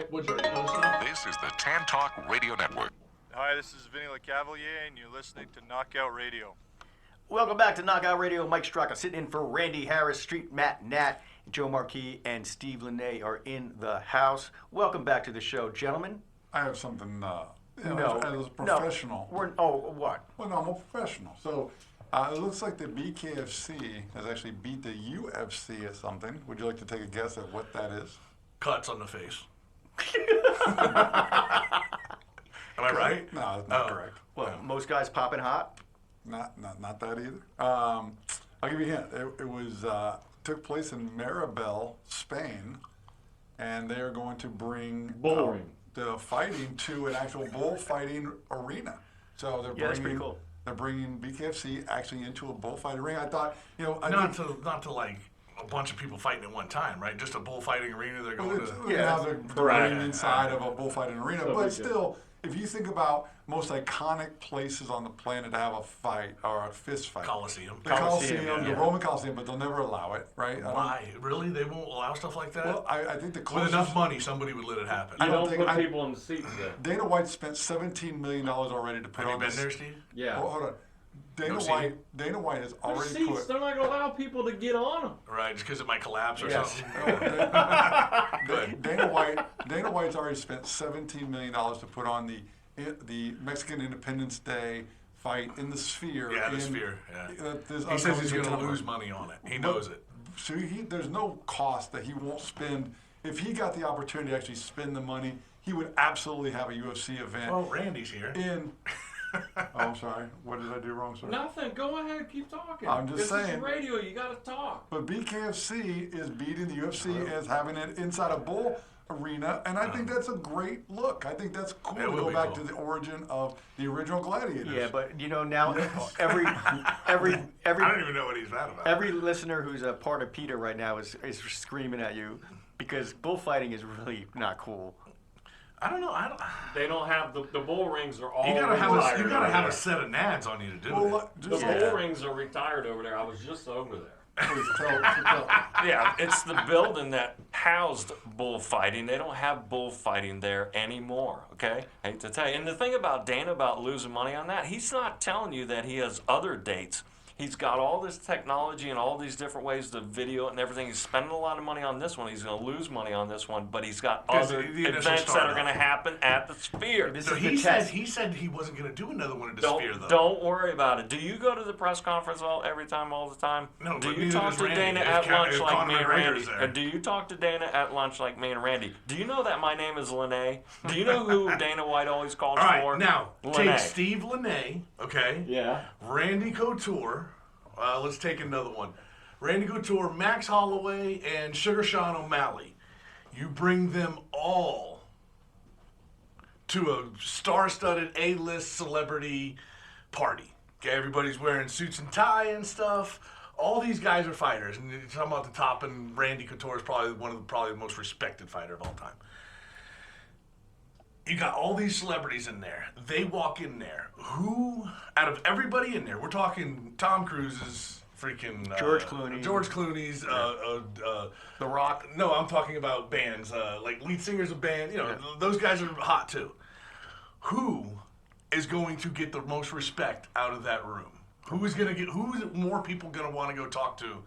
This is the Tan Talk Radio Network. Hi, this is Vinny LeCavalier, and you're listening to Knockout Radio. Welcome back to Knockout Radio. Mike Straka sitting in for Randy Harris, Street Matt Nat, Joe Marquis, and Steve Linnae are in the house. Welcome back to the show, gentlemen. I have something, as a professional. What? Well, no, I'm a professional. So it looks like the BKFC has actually beat the UFC at something. Would you like to take a guess at what that is? Cuts on the face. Am I right? No, that's not correct. Well, most guys popping hot. Not that either. I'll give you a hint. It was took place in Maribel, Spain, and they are going to bring the fighting to an actual bullfighting arena. So they're that's pretty cool. They're bringing BKFC actually into a bullfighting ring. I thought, not to like a bunch of people fighting at one time, right? Just a bullfighting arena. They're going to. Now they're ring inside of a bullfighting arena, but still. If you think about most iconic places on the planet to have a fight or a fist fight, Coliseum, the Roman Coliseum, but they'll never allow it, right? Why? Really? They won't allow stuff like that? Well, I think the closest... With enough money, somebody would let it happen. You don't put people in the seats there. Dana White spent $17 million already to put on this. Have you been there, Steve? Yeah. Hold on. Dana White has already seats, put... They're not going to allow people to get on them. Right, just because it might collapse or something. Dana White's already spent $17 million to put on the Mexican Independence Day fight in the Sphere. Yeah, the Sphere. Yeah. He says he's going to lose money on it. He knows it. So there's no cost that he won't spend. If he got the opportunity to actually spend the money, he would absolutely have a UFC event. Well, Randy's here. I'm sorry. What did I do wrong, sir? Nothing. Go ahead. Keep talking. I'm just saying. This is radio. You got to talk. But BKFC is beating the UFC as having it inside a bull arena, and I think that's a great look. I think that's cool to go back to the origin of the original Gladiators. Yeah, but now every I don't even know what he's mad about. Every listener who's a part of PETA right now is screaming at you because bullfighting is really not cool. I don't know. They don't have the bull rings are all. You gotta have a set of nads on you to do it. The bull rings are retired over there. I was just over there. Yeah, it's the building that housed bullfighting. They don't have bullfighting there anymore, okay? I hate to tell you. And the thing about Dana about losing money on that, he's not telling you that he has other dates. He's got all this technology and all these different ways to video it and everything. He's spending a lot of money on this one. He's going to lose money on this one, but he's got other events that are going to happen at the Sphere. So he said he wasn't going to do another one at the Sphere, though. Don't worry about it. Do you go to the press conference all the time? No, do you talk to Dana at lunch like me and Randy? Or do you talk to Dana at lunch like me and Randy? Do you know that my name is Linnae? Do you know who Dana White always calls for? All right, now, Linnae. take Steve Linnae, okay? Yeah. Randy Couture. Let's take another one. Randy Couture, Max Holloway, and Sugar Sean O'Malley. You bring them all to a star-studded A-list celebrity party. Okay, everybody's wearing suits and tie and stuff. All these guys are fighters, and you're talking about the top, and Randy Couture is probably the most respected fighter of all time. You got all these celebrities in there. They walk in there. Who, out of everybody in there, we're talking Tom Cruise's freaking... George Clooney's. The Rock. No, I'm talking about bands, like lead singers of bands. Those guys are hot too. Who is going to get the most respect out of that room? Who is more people going to want to go talk to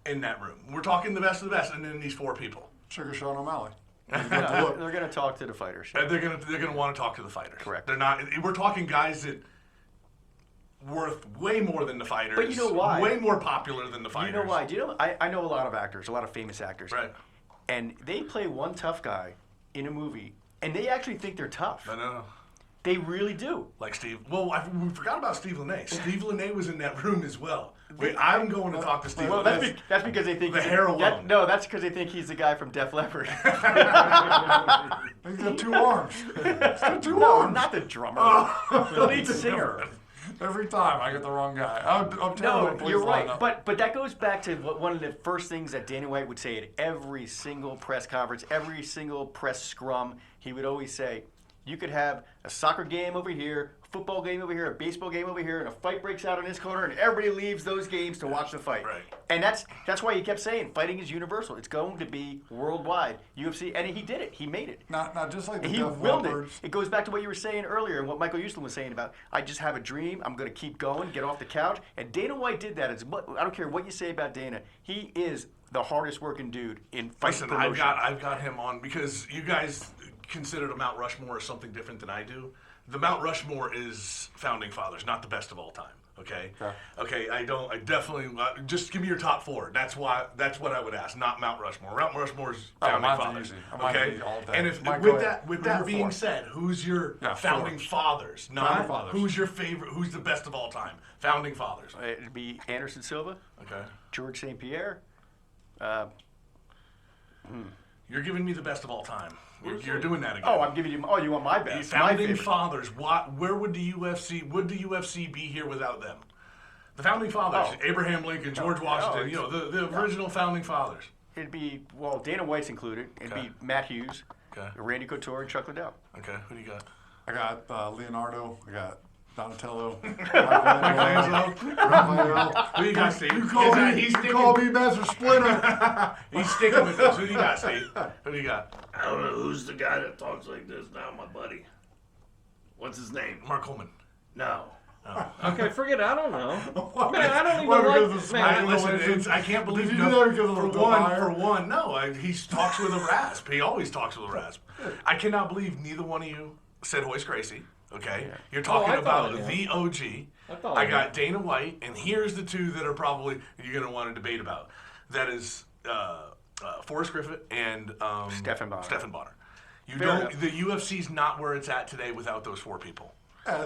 in that room? We're talking the best of the best, and then these four people. Sugar Sean O'Malley. They're going to talk to the fighters. They're going to want to talk to the fighters. Correct. They're not. We're talking guys that worth way more than the fighters. But you know why? Way more popular than the fighters. You know why? I know a lot of actors, a lot of famous actors. Right. And they play one tough guy in a movie, and they actually think they're tough. I know. They really do. Like Steve. Well, we forgot about Steve Linnae. Steve Linnae was in that room as well. Wait, I'm going to talk to Steve. Well, that's because they think the hair alone. That's because they think he's the guy from Def Leppard. He's got two arms. He's got two arms. Not the drummer. The lead singer. Every time I get the wrong guy. I'm terrible. No, you're right. But that goes back to one of the first things that Dana White would say at every single press conference, every single press scrum. He would always say, You could have a soccer game over here, a football game over here, a baseball game over here, and a fight breaks out in this corner, and everybody leaves those games to watch the fight. Right. And that's why he kept saying fighting is universal. It's going to be worldwide. UFC, and he did it. He made it. Not just like the He Death willed it. Leopards. It goes back to what you were saying earlier and what Michael Houston was saying about I just have a dream. I'm going to keep going, get off the couch. And Dana White did that. I don't care what you say about Dana. He is the hardest working dude in fight Listen, promotion. I've got him on because you guys consider the Mount Rushmore as something different than I do. The Mount Rushmore is founding fathers, not the best of all time. Okay. Okay. I definitely just give me your top 4. That's what I would ask. Not Mount Rushmore. Mount Rushmore's founding mine's fathers. easy. Mine's Okay. easy all day. And if Mine, go with ahead. that Who's your being 4? said, who's your Yeah, founding 4. fathers? Not Founding fathers. who's your favorite. Who's the best of all time? Founding fathers. It'd be Anderson Silva, Okay. George St. Pierre. You're giving me the best of all time. You're doing that again. Oh, I'm giving you. Oh, you want my The best? My founding favorite. fathers. Where would the UFC be here without them? The founding fathers: Oh. Abraham Lincoln, George Washington. it's- The original founding fathers. It'd be Dana White's included. It'd Okay. be Matt Hughes, Okay. Randy Couture, and Chuck Liddell. Okay. Who do you got? I got Leonardo. I got Donatello. Michelangelo. Raphael. Who you got, Steve? You call me, He's you sticking. call me Master Splinter. He's sticking with us. Who do you got, Steve? Who do you got? I don't know who's the guy that talks like this now, my buddy. What's his name? Mark Coleman. No. Okay, forget it. I don't know. Man, I don't even Why, because like. of Man, Listen, I can't believe Did you do that because of for the one. fire? For one, no. He talks with a rasp. He always talks with a rasp. I cannot believe neither one of you said Hoist Gracie. Okay, you're talking I thought about of the OG. I thought I of got Dana White, and here's the two that are probably you're going to want to debate about. That is Forrest Griffith and Stephen Bonner. Stephen Bonner. You Fair don't. enough. The UFC's not where it's at today without those 4 people.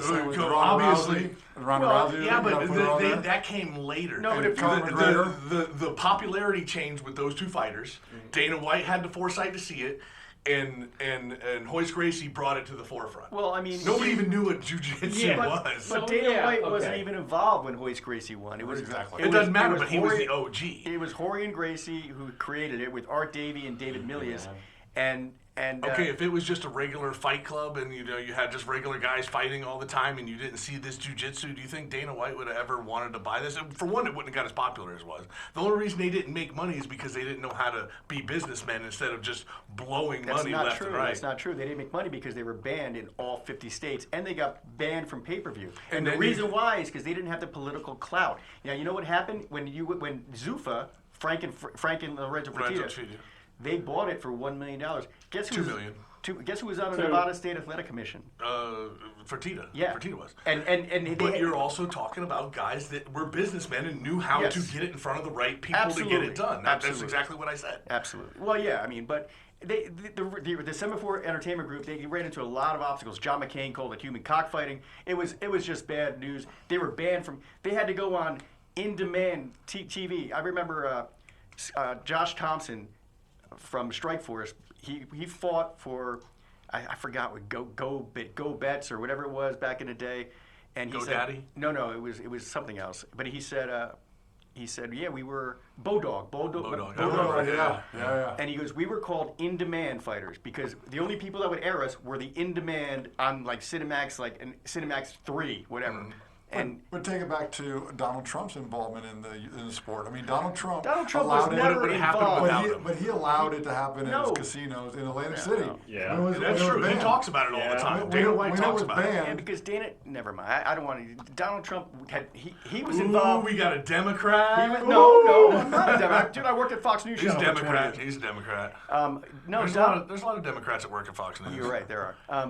Same with Go- Ronda obviously- Rousey. Ronda Well, Rousey. Yeah, you gotta but put her on there. that came later. No, but And if Conor you, McGregor. the popularity changed with those 2 fighters. Dana White had the foresight to see it, and Hoist Gracie brought it to the forefront. well, I mean, Nobody even knew what jiu-jitsu Yeah, was. But So, Dana yeah, White wasn't okay. even involved when Hoist Gracie won. It was Exactly. it doesn't matter, was but he was Jorge- the OG. It was Jorge and Gracie who created it with Art Davie and David Milius, and Okay, if it was just a regular fight club and you had just regular guys fighting all the time and you didn't see this jiu-jitsu, do you think Dana White would have ever wanted to buy this? And for one, it wouldn't have got as popular as it was. The only reason they didn't make money is because they didn't know how to be businessmen instead of just blowing That's money not left true. and right. That's not true. They didn't make money because they were banned in all 50 states, and they got banned from pay-per-view. And the then reason why is because they didn't have the political clout. Now, you know what happened when Zuffa, Frank and Lorenzo Lorenzo Fertitta, Fertitta. they bought it for $1 million. Guess who $2 was, million. Guess who was on the 2. Nevada State Athletic Commission? Fertitta. Yeah, Fertitta was. And But they, you're also talking about guys that were businessmen and knew how Yes. to get it in front of the right people to Absolutely. get it done. That's Absolutely. exactly what I said. Absolutely. Well, yeah, I mean, but the Semaphore Entertainment Group, they ran into a lot of obstacles. John McCain called it human cockfighting. It was just bad news. They were banned from. They had to go on in-demand TV. I remember Josh Thompson from Strikeforce. He fought for. I forgot what Go Bets or whatever it was back in the day, and he said GoDaddy? no, it was something else. But he said yeah, we were Bodog. Bodog. Oh, yeah. And he goes, we were called in-demand fighters because the only people that would air us were the in-demand on like Cinemax, and Cinemax 3, whatever. Mm-hmm. And But take it back to Donald Trump's involvement in the sport. I mean, Donald Trump was allowed it, never What happened involved. without but he, him? but he allowed it to happen No. in his casinos in Atlantic City. no. Yeah. When it was- That's when it true. was He banned. talks about it all the Yeah. time. When Dana it- White when it talks was about it. Yeah, banned, because Dana, never mind. I don't want to. Donald Trump had he was Ooh, involved. we got a Democrat. No, I'm not a Democrat. Dude, I worked at Fox News He's a Channel for 20 Democrat. years. He's a Democrat. No, There's a lot of Democrats that work at Fox News. You're right. There are.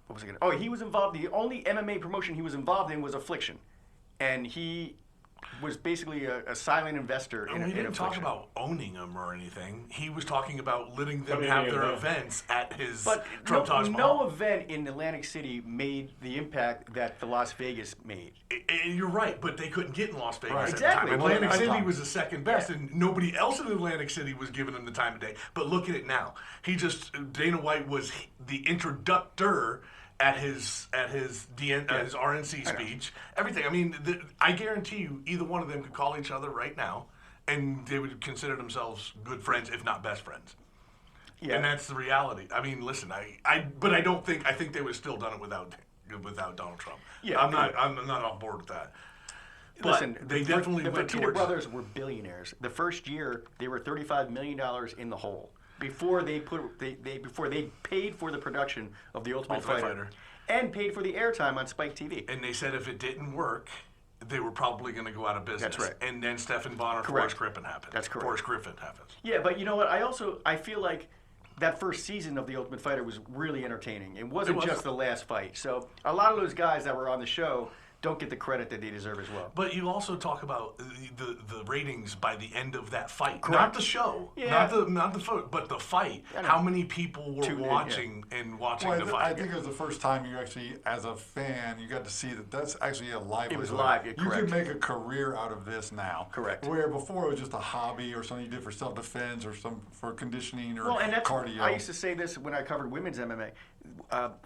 What was I going to? Oh, he was involved. The only MMA promotion he was involved in was Affliction, and he was basically a silent investor in, And he in didn't talk Affliction. about owning them or anything. He was talking about letting them Putting have the their event. events at his But Trump Taj no Mahal. event in Atlantic City made the impact that the Las Vegas made. You're right, but they couldn't get in Las Vegas Right. at Exactly. the time. Atlantic Well, City I- was the second best, and nobody else in Atlantic City was giving him the time of day. But look at it now. Dana White was the introductor at his RNC speech. Everything. I mean, I guarantee you, either one of them could call each other right now, and they would consider themselves good friends, if not best friends. Yeah. And that's the reality. I mean, listen, but I think they would have still done it without Donald Trump. Yeah, I'm not on board with that. But Listen, they definitely the went Fertitta towards. brothers were billionaires. The first year, they were $35 million in the hole before they paid for the production of the Ultimate Fighter and paid for the airtime on Spike TV. And they said if it didn't work, they were probably going to go out of business. That's right. And then Stephen Bonner, Correct. Forrest Griffin happened. That's correct. Forrest Griffin happens. Yeah, but you know what? I feel like that first season of The Ultimate Fighter was really entertaining. It wasn't just the last fight. So a lot of those guys that were on the show don't get the credit that they deserve as well. But you also talk about the ratings by the end of that fight, Correct. not the show, Yeah. not the fight, but the fight. I know. How many people were Tuned in, watching and watching Well, the I fight? think it was the first time you actually, as a fan, you got to see that that's actually a livelihood. It was live, yeah, You correct. can make a career out of this now. Correct. Where before it was just a hobby or something you did for self-defense or for conditioning or Well, and that's, cardio. I used to say this when I covered women's MMA.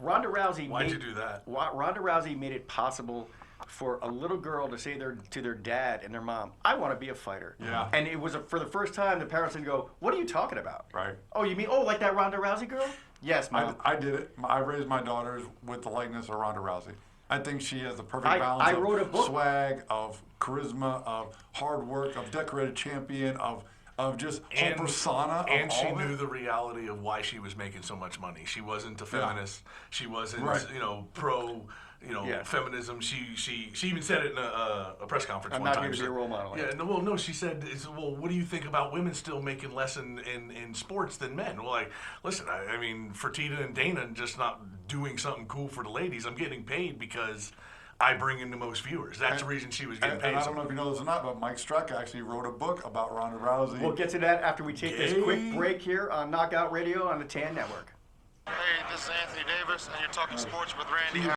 Ronda Rousey. Why'd you do that? Ronda Rousey made it possible for a little girl to say to their dad and their mom, "I want to be a fighter." Yeah. And it was for the first time the parents would go, "What are you talking about?" Right. Oh, you mean like that Ronda Rousey girl? Yes, mom. I did it. I raised my daughters with the likeness of Ronda Rousey. I think she has the perfect balance I of wrote a book. swag, of charisma, of hard work, of decorated champion, of just whole persona. And of she all of knew it. the reality of why she was making so much money. She wasn't a feminist. She wasn't, Right. pro, Yeah. feminism. She even said it in a press conference I'm one not time. here to be a role model. Yeah, no, she said, what do you think about women still making less in sports than men? Well, listen, I mean, Fertitta and Dana just not doing something cool for the ladies. I'm getting paid because I bring in the most viewers. That's the reason she was getting paid. And I don't know if you know this or not, but Mike Struck actually wrote a book about Ronda Rousey. We'll get to that after we take this quick break here on Knockout Radio on the TAN Network. Hey, this is Anthony Davis, and you're talking sports with Randy.